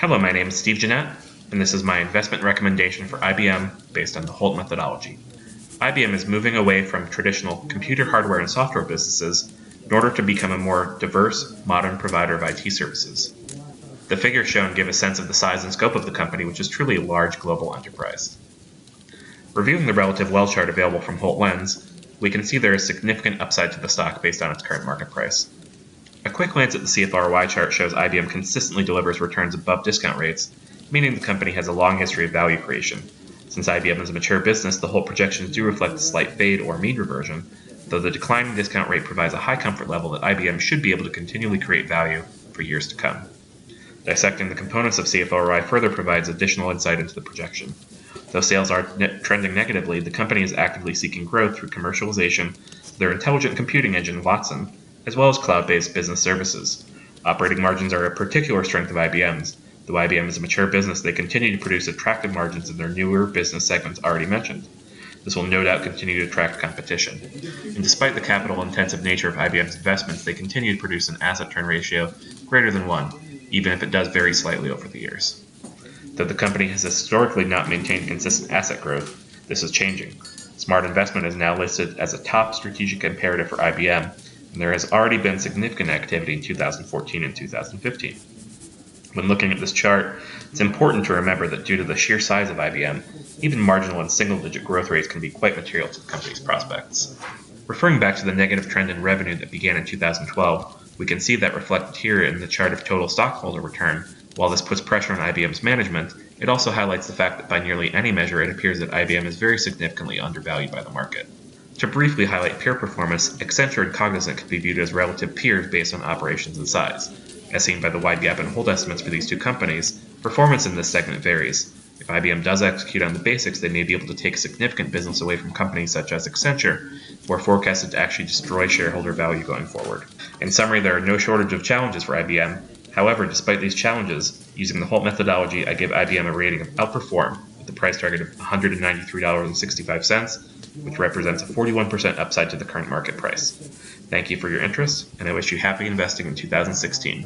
Hello, my name is Steve Genett, and this is my investment recommendation for IBM based on the Holt methodology. IBM is moving away from traditional computer hardware and software businesses in order to become a more diverse, modern provider of IT services. The figures shown give a sense of the size and scope of the company, which is truly a large global enterprise. Reviewing the relative well chart available from Holt Lens, we can see there is significant upside to the stock based on its current market price. A quick glance at the CFR chart shows IBM consistently delivers returns above discount rates, meaning the company has a long history of value creation. Since IBM is a mature business, the Holt projections do reflect a slight fade or mean reversion, though the declining discount rate provides a high comfort level that IBM should be able to continually create value for years to come. Dissecting the components of CFROI further provides additional insight into the projection. Though sales are trending negatively, the company is actively seeking growth through commercialization of their intelligent computing engine, Watson, as well as cloud-based business services. Operating margins are a particular strength of IBM's. Though IBM is a mature business, they continue to produce attractive margins in their newer business segments already mentioned. This will no doubt continue to attract competition. And despite the capital-intensive nature of IBM's investments, they continue to produce an asset turn ratio greater than 1, even if it does vary slightly over the years. Though the company has historically not maintained consistent asset growth, this is changing. Smart investment is now listed as a top strategic imperative for IBM, and there has already been significant activity in 2014 and 2015. When looking at this chart, it's important to remember that due to the sheer size of IBM, even marginal and single-digit growth rates can be quite material to the company's prospects. Referring back to the negative trend in revenue that began in 2012, we can see that reflected here in the chart of total stockholder return. While this puts pressure on IBM's management, it also highlights the fact that by nearly any measure it appears that IBM is very significantly undervalued by the market. To briefly highlight peer performance, Accenture and Cognizant can be viewed as relative peers based on operations and size. As seen by the wide gap in hold estimates for these two companies, performance in this segment varies. If IBM does execute on the basics, they may be able to take significant business away from companies such as Accenture, who are forecasted to actually destroy shareholder value going forward. In summary, there are no shortage of challenges for IBM. However, despite these challenges, using the Holt methodology, I give IBM a rating of outperform with a price target of $193.65, which represents a 41% upside to the current market price. Thank you for your interest, and I wish you happy investing in 2016.